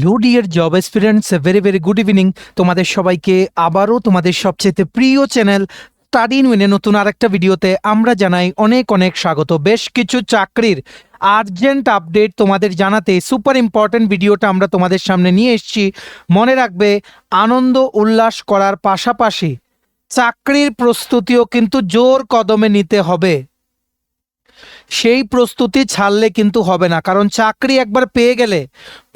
লো dear job experience very very good evening তোমাদের সবাইকে আবারও তোমাদের সবচেয়ে প্রিয় চ্যানেল স্টাডি ইন উইনে নতুন আরেকটা ভিডিওতে আমরা জানাই অনেক অনেক স্বাগত। বেশ কিছু চাকরির আর্জেন্ট আপডেট তোমাদের জানাতে সুপার ইম্পর্টেন্ট ভিডিওটা আমরা তোমাদের সামনে নিয়ে এসেছি। মনে রাখবে, আনন্দ উল্লাস করার পাশাপাশি চাকরির প্রস্তুতিও কিন্তু জোর কদমে নিতে হবে। সেই প্রস্তুতি ছাড়লে কিন্তু হবে না, কারণ চাকরি একবার পেয়ে গেলে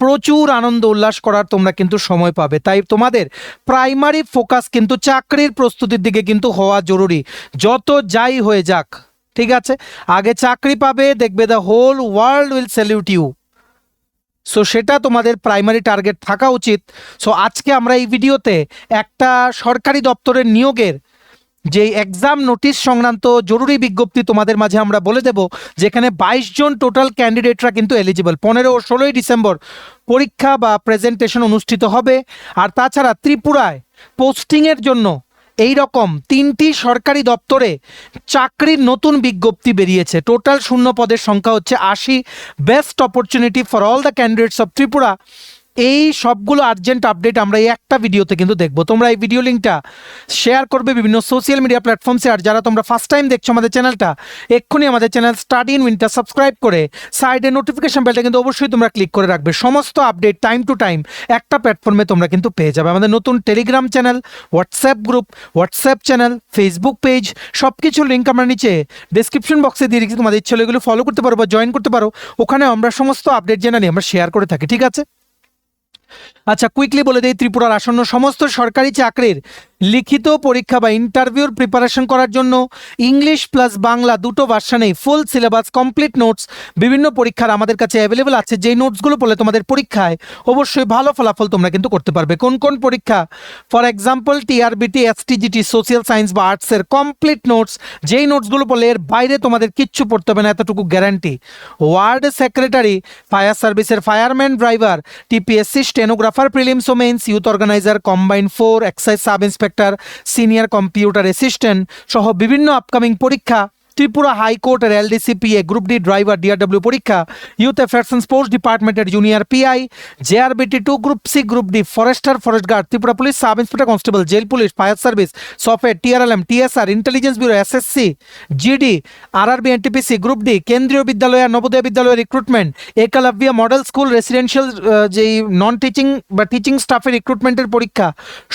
প্রচুর আনন্দ উল্লাস করার তোমরা কিন্তু সময় পাবে। তাই তোমাদের প্রাইমারি ফোকাস কিন্তু চাকরির প্রস্তুতির দিকে কিন্তু হওয়া জরুরি, যত যাই হয়ে যাক। ঠিক আছে, আগে চাকরি পাবে, দেখবে the whole world will salute you. So সেটা তোমাদের প্রাইমারি টার্গেট থাকা উচিত। সো আজকে আমরা এই ভিডিওতে একটা সরকারি দপ্তরের নিয়োগের যে এক্সাম নোটিশ সংক্রান্ত জরুরি বিজ্ঞপ্তি তোমাদের মাঝে আমরা বলে দেব, যেখানে 22 জন টোটাল ক্যান্ডিডেটরা কিন্তু এলিজিবল। 15 ও 16 ডিসেম্বর পরীক্ষা বা প্রেজেন্টেশন অনুষ্ঠিত হবে। আর তাছাড়া ত্রিপুরায় পোস্টিংয়ের জন্য এই রকম 3টি সরকারি দপ্তরে চাকরির নতুন বিজ্ঞপ্তি বেরিয়েছে। টোটাল শূন্য পদের সংখ্যা হচ্ছে 80। Best opportunity for all the candidates of Tripura. এই সবগুলো আর্জেন্ট আপডেট আমরা এই একটা ভিডিওতে কিন্তু দেখবো। তোমরা এই ভিডিও লিঙ্কটা শেয়ার করবে বিভিন্ন সোশ্যাল মিডিয়া প্ল্যাটফর্মসে। আর যারা তোমরা ফার্স্ট টাইম দেখছো আমাদের চ্যানেলটা, এক্ষুনি আমাদের চ্যানেল স্টাডি ইন উইনটা সাবস্ক্রাইব করে সাইডে নোটিফিকেশন বেলটা কিন্তু অবশ্যই তোমরা ক্লিক করে রাখবে। সমস্ত আপডেট টাইম টু টাইম একটা প্ল্যাটফর্মে তোমরা কিন্তু পেয়ে যাবে। আমাদের নতুন Telegram channel, WhatsApp group, WhatsApp channel, Facebook page, সব কিছুর লিঙ্ক আমরা নিচে ডিসক্রিপশন বক্সে দিয়ে রেখেছি। তোমাদের ইচ্ছে হলে এগুলো ফলো করতে পারো বা জয়েন করতে পারো। ওখানে আমরা সমস্ত আপডেট জেনারেলি আমরা শেয়ার করে থাকি। ঠিক আছে, আচ্ছা কুইকলি বলে দেই, ত্রিপুরার আসন্ন সমস্ত সরকারি চাকরির লিখিত পরীক্ষা বা ইন্টারভিউর প্রিপারেশন করার জন্য ইংলিশ প্লাস বাংলা দুটো ভার্সানেই ফুল সিলেবাস কমপ্লিট নোটস বিভিন্ন পরীক্ষার আমাদের কাছে অ্যাভেলেবেল আছে। যেই নোটসগুলো পড়লে তোমাদের পরীক্ষায় অবশ্যই ভালো ফলাফল তোমরা কিন্তু করতে পারবে। কোন কোন পরীক্ষা? For example TRBT, STGT, social science বা আর্টসের কমপ্লিট নোটস। যেই নোটসগুলো পড়লে এর বাইরে তোমাদের কিচ্ছু পড়তে হবে না, এতটুকু গ্যারান্টি। ওয়ার্ড সেক্রেটারি, ফায়ার সার্ভিসের fireman, driver, TPSC stenographer, prelims ও mains, youth organiser, combined 4, excise sub inspector, senior computer assistant সহ বিভিন্ন আপকামিং পরীক্ষা। ত্রিপুরা হাইকোর্টের LDCPA, group D driver, DRW পরীক্ষা, ইউথ অ্যাফেয়ার্স অ্যান্ড স্পোর্টস ডিপার্টমেন্টের junior PI, JRBT 2, group C, group D forester, forest guard, Tripura police sub inspector constable, jail police, fire service, software, TRLM, TSR, intelligence bureau, SSC, GD, RRB, NTPC, group D, Kendriya Vidyalaya আর নবোদয় বিদ্যালয়ের recruitment, Eklavya model school, residential যেই non teaching বা teaching স্টাফের রিক্রুটমেন্টের পরীক্ষা,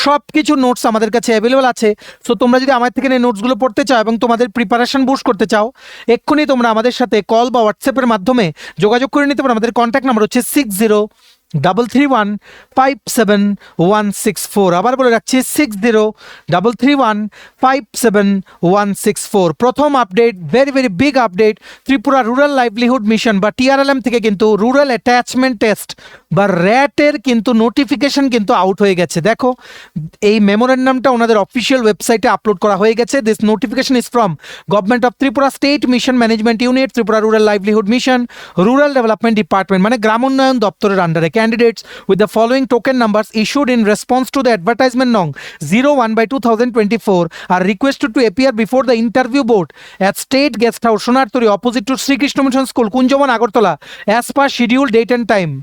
সব কিছু notes আমাদের কাছে অ্যাভেলেবল আছে। সো তোমরা যদি আমার থেকে এই নোটসগুলো পড়তে চাও এবং তোমাদের প্রিপারেশন বুস্ট করতে চাও, এক্ষুনি তোমরা আমাদের সাথে কল বা হোয়াটসঅ্যাপের মাধ্যমে যোগাযোগ করে নিতে পারো। আমাদের কন্ট্যাক্ট নাম্বার হচ্ছে 6033157164। আবার বলে রাখছি 6033157164। প্রথম update, very very big update, Tripura rural livelihood mission বা টিআরএলএম থেকে কিন্তু রুরাল অ্যাটাচমেন্ট টেস্ট বা র্যাটের কিন্তু নোটিফিকেশন কিন্তু আউট হয়ে গেছে। দেখো, এই মেমোরেন্ডামটা ওনাদের অফিসিয়াল ওয়েবসাইটে আপলোড করা হয়ে গেছে। This notification is from government of Tripura state mission management unit, Tripura rural livelihood mission, rural development department, মানে গ্রামোন্নয়ন দপ্তরের আন্ডারে। Candidates with the following token numbers issued in response to the advertisement nong 01/2024 are requested to appear before the interview board at State Guest House, Sonarturi, opposite to Sri Krishna Mission School, Kunjaban, Agartala, as per schedule, date and time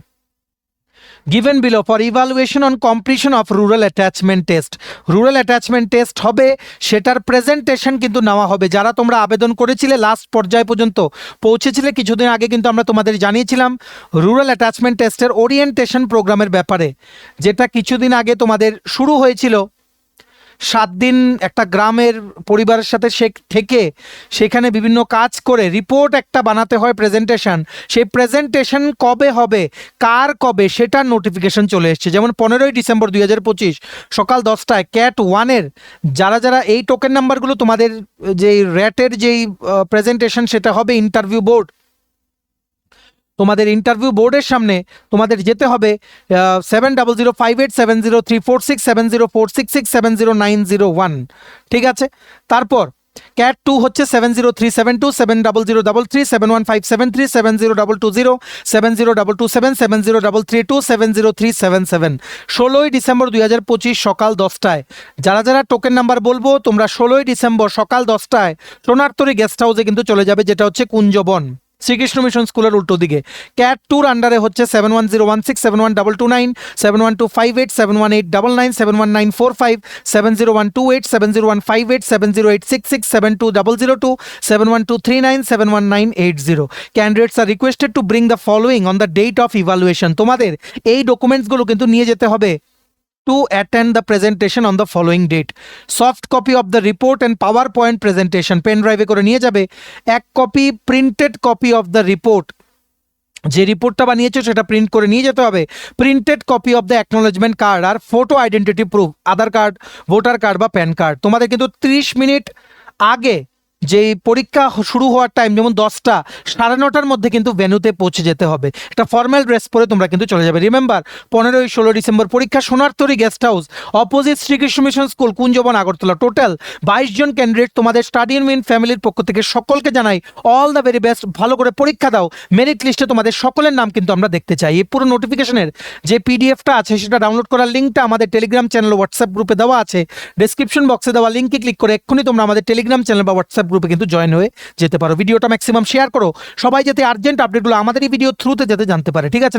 given below for evaluation on completion of rural attachment test. Rural attachment test হবে, সেটার presentation কিন্তু নেওয়া হবে। যারা তোমরা আবেদন করেছিলে, last পর্যায় পর্যন্ত পৌঁছেছিলে, কিছুদিন আগে কিন্তু আমরা তোমাদের জানিয়েছিলাম রুরাল অ্যাটাচমেন্ট টেস্টের ওরিয়েন্টেশন প্রোগ্রামের ব্যাপারে, যেটা কিছুদিন আগে তোমাদের শুরু হয়েছিল। 7 দিন একটা গ্রামের পরিবারের সাথে থেকে সেখানে বিভিন্ন কাজ করে রিপোর্ট একটা বানাতে হয়, প্রেজেন্টেশন। সেই প্রেজেন্টেশন কবে হবে, কার কবে, সেটার নোটিফিকেশন চলে এসছে। যেমন 15ই ডিসেম্বর 2025 সকাল 10টায় ক্যাট 1-এর যারা যারা এই টোকেন নাম্বারগুলো, তোমাদের যেই র্যাটের যেই প্রেজেন্টেশন সেটা হবে ইন্টারভিউ বোর্ড। তোমাদের ইন্টারভিউ বোর্ডের সামনে তোমাদের যেতে হবে 7005870346 7046670901। ঠিক আছে, তারপর ক্যাট 2 হচ্ছে 70372 70033 71573 70220 70227 70332 70377। 16ই ডিসেম্বর 2025 সকাল 10টায় যারা যারা টোকেন নাম্বার বলবো, তোমরা 16ই ডিসেম্বর সকাল 10টায় সোনারতরী গেস্ট হাউসে কিন্তু চলে যাবে, যেটা হচ্ছে কুঞ্জবন। শ্রীকৃষ্ণ মিশন স্কুলের উল্টো দিকে। ক্যাট টুর আন্ডারে হচ্ছে 7101671229, 712258, 71899, 71945, 70128, 70158, 70866, 72002, 71239, 71980. Candidates are requested to bring the following on the date of evaluation. তোমাদের এই ডকুমেন্টসগুলো কিন্তু নিয়ে যেতে হবে to attend the presentation on the following date. Soft copy of the report and PowerPoint presentation pen drive করে নিয়ে যাবে। এক copy printed copy of the report, যে রিপোর্টটা বানিয়েছো সেটা প্রিন্ট করে নিয়ে যেতে হবে। Printed copy of the acknowledgement card আর photo identity proof, Aadhaar card, voter card বা প্যান কার্ড। তোমাদের কিন্তু 30 মিনিট আগে যে পরীক্ষা শুরু হওয়ার টাইম, যেমন 10টা, 9:30টার মধ্যে কিন্তু ভেন্যুতে পৌঁছে যেতে হবে। একটা ফর্মাল ড্রেস পরে তোমরা কিন্তু চলে যাবে। রিমেম্বার 15-16 ডিসেম্বর পরীক্ষা, Sonartari guest house, opposite Srikrishna mission school, Kunjaban, Agartala. Total 22 জন ক্যান্ডিডেট। তোমাদের স্টাডি ইন উইন ফ্যামিলির পক্ষ থেকে সকলকে জানাই অল দ্য ভেরি বেস্ট। ভালো করে পরীক্ষা দাও। মেরিট লিস্টে তোমাদের সকলের নাম কিন্তু আমরা দেখতে চাই। এই পুরো নোটিফিকেশনের যে পিডিএফটা আছে সেটা ডাউনলোড করার লিঙ্কটা আমাদের টেলিগ্রাম চ্যানেল হোয়াটসঅ্যাপ গ্রুপে দেওয়া আছে। ডেসক্রিপশন বক্সে দেওয়া লিঙ্কে ক্লিক করে এক্ষুনি তোমরা আমাদের টেলিগ্রাম চ্যানেল বা হোয়াটসঅ্যাপ গ্রুপে কিন্তু জয়েন হয়ে যেতে পারো। ভিডিওটা ম্যাক্সিমাম শেয়ার করো, সবাই যাতে আর্জেন্ট আপডেটগুলো আমাদের এই ভিডিও থ্রুতে যাতে জানতে পারে। ঠিক আছে,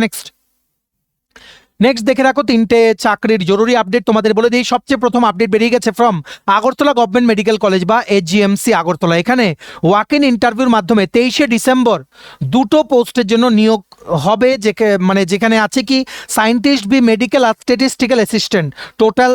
নেক্সট দেখে রাখো 3টে চাকরির জরুরি আপডেট তোমাদের বলে দিই। সবচেয়ে প্রথম আপডেট বেরিয়ে গেছে from Agartala government medical college বা এজিএমসি আগরতলা। এখানে ওয়াক ইন ইন্টারভিউর মাধ্যমে 23শে ডিসেম্বর দুটো পোস্টের জন্য নিয়োগ হবে, যেখানে আছে কি সায়েন্টিস্ট বি মেডিকেল আর স্ট্যাটিস্টিক্যাল অ্যাসিস্ট্যান্ট। টোটাল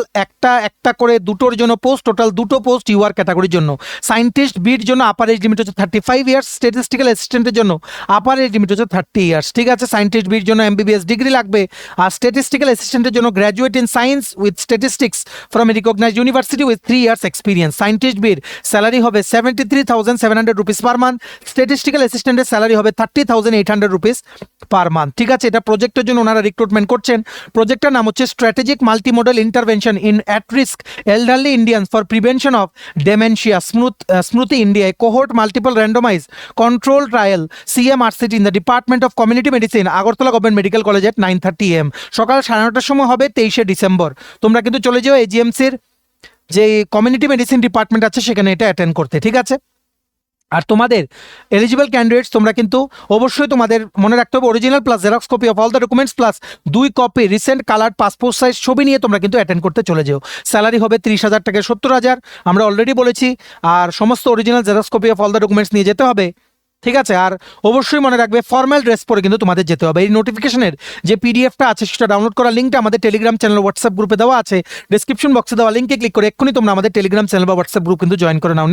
একটা করে দুটোর জন্য পোস্ট, টোটাল দুটো পোস্ট ইউআর ক্যাটাগরির জন্য। সায়েন্টিস্ট বির জন্য আপার এজ লিমিট হচ্ছে 35 ইয়ার্স, স্ট্যাটিস্টিক্যাল অ্যাসিস্ট্যান্টের জন্য আপার এজ লিমিট হচ্ছে 30 ইয়ার্স। ঠিক আছে, সায়েন্টিস্ট বির জন্য এমবিবিএস ডিগ্রি লাগবে, আর স্ট্যাটিস্টিক্যাল অ্যাসিস্ট্যান্টের জন্য graduate in science with statistics from a recognised university with 3 years experience. Scientist বির স্যালারি হবে 73,700 রুপিস পার মান্থ, স্ট্যাটিস্টিক্যাল অ্যাসিস্ট্যান্টের স্যালারি হবে 30,800 রুপিস পার মান্থ। ঠিক আছে, এটা প্রজেক্টের জন্য ওনারা রিক্রুটমেন্ট করছেন। প্রজেক্টটার নাম হচ্ছে strategic multimodal intervention in at risk elderly Indians for prevention of dementia Smriti ইন্ডিয়ায় cohort multiple randomise control trial CMRCT in the department of community medicine Agartala government medical college at 9:30 AM। সকাল 9:30টার সময় হবে 23শে ডিসেম্বর। তোমরা কিন্তু চলে যাও এজিএমসির যে কমিউনিটি মেডিসিন ডিপার্টমেন্ট আছে সেখানে এটা অ্যাটেন্ড করতে। ঠিক আছে, আর তোমাদের এলিজিবল ক্যান্ডিডেটস তোমরা কিন্তু অবশ্যই তোমাদের মনে রাখতে হবে original plus xerox copy of all the documents plus 2 copy recent colour passport size ছবি নিয়ে তোমরা কিন্তু অ্যাটেন্ড করতে চলে যাও। স্যালারি হবে 30,000 থেকে 70,000, আমরা অলরেডি বলেছি। আর সমস্ত original xerox copy of all the documents নিয়ে যেতে হবে। ঠিক আছে, আর অবশ্যই মনে রাখবে ফর্মাল ড্রেস পরে কিন্তু তোমাদের যেতে হবে। এই নোটিফিকেশনের যে পিডিএফটা আছে সেটা ডাউনলোড করার লিঙ্কটা আমাদের টেলিগ্রাম চ্যানেল হোয়াটসঅ্যাপ গ্রুপে দেওয়া আছে। ডেসক্রিপশন বক্সে দেওয়া লিঙ্কে ক্লিক করে এক্ষুনি তোমরা আমাদের টেলিগ্রাম চ্যানেল বা হোয়াটসঅ্যাপ গ্রুপ কিন্তু জয়েন করে নাও।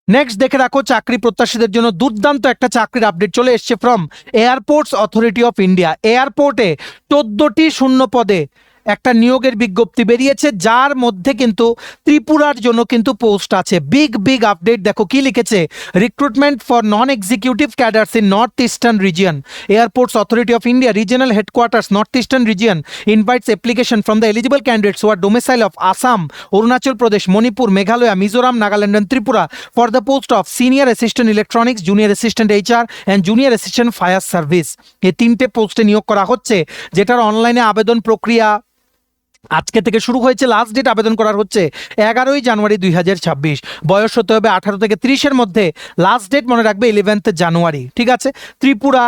নেক্সট দেখে রাখো চাকরি প্রত্যাশীদের জন্য দুর্দান্ত একটা চাকরির আপডেট চলে এসছে from airports authority of India. এয়ারপোর্টে 14টি শূন্য পদে একটা নিয়োগের বিজ্ঞপ্তি বেরিয়েছে, যার মধ্যে কিন্তু ত্রিপুরার জন্য কিন্তু পোস্ট আছে। বিগ আপডেট দেখো কি লিখেছে, recruitment for non executive cadres in north eastern region. Airports authority of India regional headquarters north eastern region invites application from the eligible candidates who are domicile of Assam, Arunachal Pradesh, Manipur, Meghalaya, Mizoram, Nagaland and Tripura for the post of senior assistant electronics, junior assistant HR and junior assistant fire service. এই 3টে পোস্টে নিয়োগ করা হচ্ছে, যেটার অনলাইনে আবেদন প্রক্রিয়া আজকে থেকে শুরু হয়েছে। লাস্ট ডেট আবেদন করার হচ্ছে 11ই জানুয়ারি 2026। বয়স হতে হবে 18 থেকে 30-এর মধ্যে। লাস্ট ডেট মনে রাখবে 11th জানুয়ারি। ঠিক আছে, ত্রিপুরা,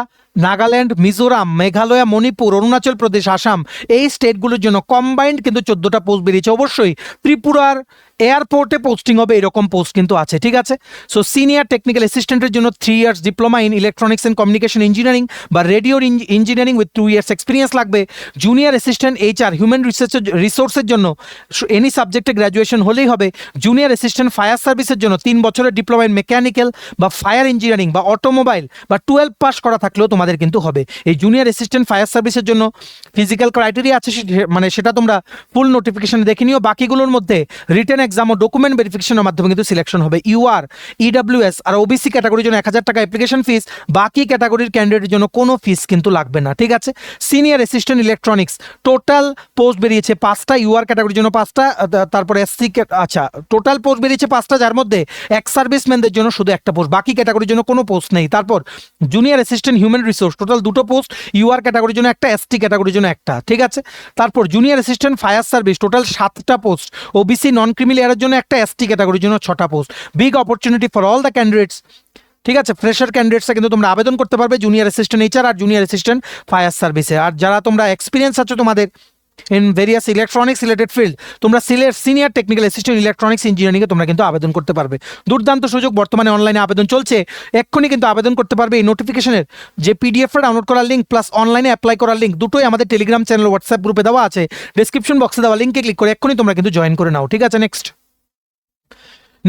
নাগাল্যান্ড, মিজোরাম, মেঘালয়, মণিপুর, অরুণাচল প্রদেশ, আসাম এই স্টেটগুলোর জন্য কম্বাইন্ড কিন্তু 14টা পোস্ট বেরিয়েছে। অবশ্যই ত্রিপুরার এয়ারপোর্টে পোস্টিং হবে এরকম পোস্ট কিন্তু আছে। ঠিক আছে, সো সিনিয়র টেকনিক্যাল অ্যাসিস্ট্যান্টের জন্য 3 years diploma in electronics and communication engineering বা radio engineering with 2 years experience লাগবে। জুনিয়র অ্যাসিস্ট্যান্ট এইচআর হিউম্যান রিসোর্সের জন্য এনি সাবজেক্টে গ্র্যাজুয়েশন হলেই হবে। জুনিয়র অ্যাসিস্ট্যান্ট ফায়ার সার্ভিসের জন্য 3 বছরের ডিপ্লোমা ইন মেকানিক্যাল বা ফায়ার ইঞ্জিনিয়ারিং বা অটোমোবাইল বা 12 পাস করা থাকলেও তোমাদের কিন্তু হবে। এই জুনিয়র অ্যাসিস্ট্যান্ট ফায়ার সার্ভিসের জন্য ফিজিক্যাল ক্রাইটেরিয়া আছে, সেটা তোমরা ফুল নোটিফিকেশনে দেখে নিও। বাকিগুলোর মধ্যে রিটেন এক্সাম ও ডকুমেন্ট ভেরিফিকেশনের মাধ্যমে কিন্তু সিলেকশন হবে। ইউআর, ইডব্লিউএস আর ওবিসি ক্যাটাগরির জন্য 1000 টাকা অ্যাপ্লিকেশন ফিস, বাকি ক্যাটাগরির ক্যান্ডিডেটের জন্য কোনো ফিস কিন্তু লাগবে না। ঠিক আছে, senior assistant electronics total post বেরিয়েছে 5টা, ইউআর ক্যাটাগরির জন্য 5টা, তারপরে এসসি আচ্ছা টোটাল পোস্ট বেরিয়েছে 5টা, যার মধ্যে এক্স সার্ভিসম্যানদের জন্য শুধু একটা পোস্ট, বাকি ক্যাটাগরির জন্য কোনো পোস্ট নেই। তারপর junior assistant human resource total 2টো পোস্ট, ইউআর ক্যাটাগরির জন্য একটা, এসটি ক্যাটাগরির জন্য একটা। ঠিক আছে, তারপর junior assistant fire service total 7টা পোস্ট, ওবিসি নন ক্রিমি লেয়ারের জন্য একটা, এসটি ক্যাটাগরির জন্য 6টা post. Big opportunity for all the candidates ঠিক আছে, ফ্রেশার ক্যান্ডিডেটসে কিন্তু তোমরা আবেদন করতে পারবে জুনিয়র অ্যাসিস্ট্যান্ট এইচআর আর জুনিয়র অ্যাসিস্ট্যান্ট ফায়ার সার্ভিসে। আর যারা তোমরা এক্সপিরিয়েন্স আছে তোমাদের in various electronics related field, তোমরা সিনিয়র টেকনিক্যাল অ্যাসিস্ট্যান্ট ইলেকট্রনিক্স ইঞ্জিনিয়ারিংয়ে তোমরা কিন্তু আবেদন করতে পারবে। দুর্দান্ত সুযোগ, বর্তমানে অনলাইনে আবেদন চলছে, এক্ষুনি কিন্তু আবেদন করতে পারবে। এই নোটিফিকেশনের যে পিডিএফটা ডাউনলোড করার লিঙ্ক প্লাস অনলাইনে অ্যাপ্লাই করার লিঙ্ক দুটোই আমাদের টেলিগ্রাম চ্যানেল হোয়াটসঅ্যাপ গ্রুপে দেওয়া আছে, ডিসক্রিপশন বক্সে দেওয়া লিঙ্কে ক্লিক করে এক্ষুনি তোমরা কিন্তু জয়েন করে নাও। ঠিক আছে,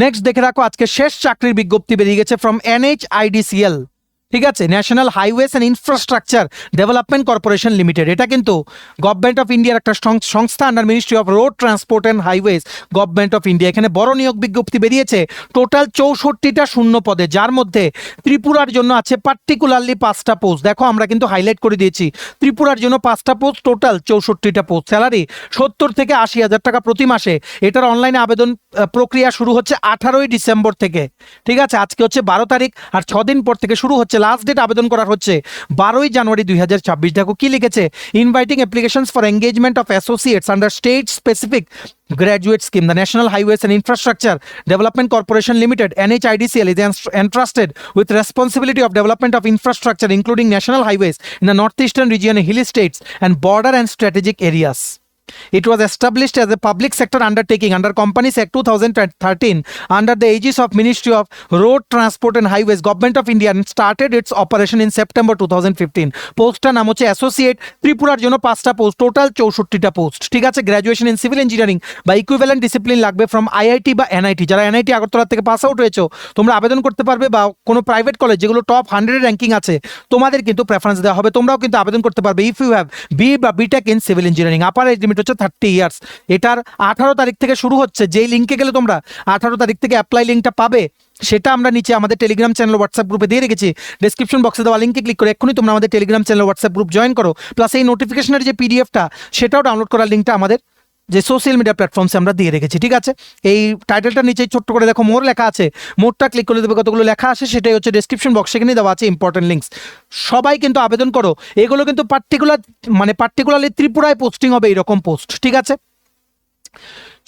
নেক্সট দেখে রাখো, আজকে শেষ চাকরির বিজ্ঞপ্তি বেরিয়ে গেছে ফ্রম NHIDCL। ঠিক আছে, national highways and infrastructure development corporation limited. এটা কিন্তু গভর্নমেন্ট অফ ইন্ডিয়ার একটা সংস্থা under ministry of road transport and highways, government of India. এখানে বড় নিয়োগ বিজ্ঞপ্তি বেরিয়েছে, টোটাল 64টা শূন্য পদে, যার মধ্যে ত্রিপুরার জন্য আছে পার্টিকুলারলি 5টা পোস্ট। দেখো আমরা কিন্তু হাইলাইট করে দিয়েছি, ত্রিপুরার জন্য 5টা পোস্ট, টোটাল 64টা পোস্ট। স্যালারি 70 থেকে 80,000 টাকা প্রতি মাসে। এটার অনলাইনে আবেদন প্রক্রিয়া শুরু হচ্ছে 18ই ডিসেম্বর থেকে। ঠিক আছে, আজকে হচ্ছে 12 তারিখ, আর 6 দিন পর থেকে শুরু হচ্ছে। লাস্ট ডেট আবেদন করার হচ্ছে 12ই জানুয়ারি 2026। দেখো কি লিখেছে, inviting applications for engagement of associates under state specific graduate scheme. The National Highways and Infrastructure Development Corporation Limited (NHIDCL) is entrusted with responsibility of development of infrastructure including national highways in the northeastern region, hilly states and border and strategic areas. It was established as a public sector undertaking under Companies Act 2013 under the aegis of Ministry of Road Transport and Highways, Government of India, and started its operation in September 2015. পোস্টটার নাম হচ্ছে associate. ত্রিপুরার জন্য 5টা post, total 64টা post. ঠিক আছে, graduation in civil engineering বা equivalent discipline লাগবে from IIT বা NIT। যারা NIT আগরতলা থেকে পাস আউট হয়েছো তোমরা আবেদন করতে পারবে, বা কোনো প্রাইভেট কলেজ যেগুলো টপ 100 র্যাঙ্কিং আছে তোমাদের কিন্তু প্রেফারেন্স দেওয়া হবে, তোমরাও কিন্তু আবেদন করতে পারবে ইফ ইউ হ্যাভ BA বা BTech in civil engineering. Upper age limit হচ্ছে 30 ইয়ার্স। এটার 18 তারিখ থেকে শুরু হচ্ছে। যেই লিঙ্কে গেলে তোমরা 18 তারিখ থেকে অ্যাপ্লাই লিঙ্কটা পাবে, সেটা আমরা নিচে আমাদের টেলিগ্রাম চ্যানেল হোয়াটসঅ্যাপ গ্রুপে দিয়ে রেখেছি, ডিসক্রিপশন বক্সে দেওয়া লিঙ্কে ক্লিক করে এক্ষুনি তোমরা আমাদের Telegram channel WhatsApp group join করো। প্লাস এই নোটিফিকেশনের যে পিডিএফটা সেটাও ডাউনলোড করার লিঙ্কটা আমাদের যে সোশ্যাল মিডিয়া প্ল্যাটফর্মসে আমরা দিয়ে রেখেছি। ঠিক আছে, এই টাইটেলটা নিচে ছোট্ট করে দেখো মোর লেখা আছে, মোরটা ক্লিক করে দেবে, কতগুলো লেখা আসে সেটাই হচ্ছে ডেসক্রিপশন বক্স, সেখানে দেওয়া আছে ইম্পর্টেন্ট লিঙ্কস। সবাই কিন্তু আবেদন করো, এগুলো কিন্তু পার্টিকুলারলি ত্রিপুরায় পোস্টিং হবে এরকম পোস্ট। ঠিক আছে,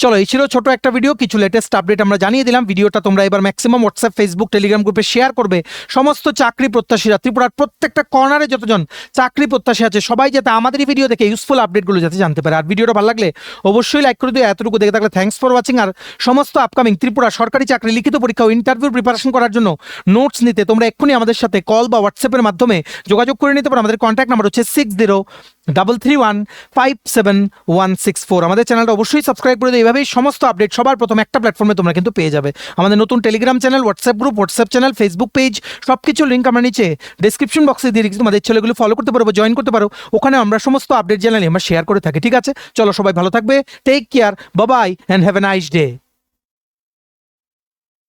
চলো এই ছিল ছোট একটা ভিডিও, কিছু লেটেস্ট আপডেট আমরা জানিয়ে দিলাম। ভিডিওটা তোমরা এবার ম্যাক্সিমাম হোয়াটসঅ্যাপ, ফেসবুক, টেলিগ্রাম গ্রুপে শেয়ার করবে। সমস্ত চাকরি প্রত্যাশীরা, ত্রিপুরার প্রত্যেকটা কর্নারে যতজন চাকরি প্রত্যাশী আছে সবাই যাতে আমাদের এই ভিডিও দেখে ইউজফুল আপডেটগুলো যাতে জানতে পারে। আর ভিডিওটা ভালো লাগলে অবশ্যই লাইক করে দিও। এতটুকু দেখে থাকলে থ্যাঙ্কস ফর ওয়াচিং। আর সমস্ত আপকামিং ত্রিপুরা সরকারি চাকরি লিখিত পরীক্ষা ও ইন্টারভিউ প্রিপারেশন করার জন্য নোটস নিতে তোমরা এক্ষুনি আমাদের সাথে কল বা হোয়াটসঅ্যাপের মাধ্যমে যোগাযোগ করে নিতে পারো। আমাদের কন্ট্যাক্ট নাম্বার হচ্ছে 6033157164। আমাদের চ্যানেলটা অবশ্যই সাবস্ক্রাইব করে দিও। এইভাবেই সমস্ত আপডেট সবার প্রথম একটা প্ল্যাটফর্মে তোমরা কিন্তু পেয়ে যাবে। আমাদের নতুন Telegram channel, WhatsApp group, WhatsApp channel, Facebook page, সব কিছুর লিঙ্ক আমরা নিচে ডেসক্রিপশন বক্সে দিয়ে রেখেছি। তোমাদের ছেলেগুলো ফলো করতে পারো, জয়েন করতে পারো, ওখানে আমরা সমস্ত আপডেট জানালে আমরা শেয়ার করে থাকি। ঠিক আছে, চলো সবাই ভালো থাকবে, take care, bye bye and have a nice day.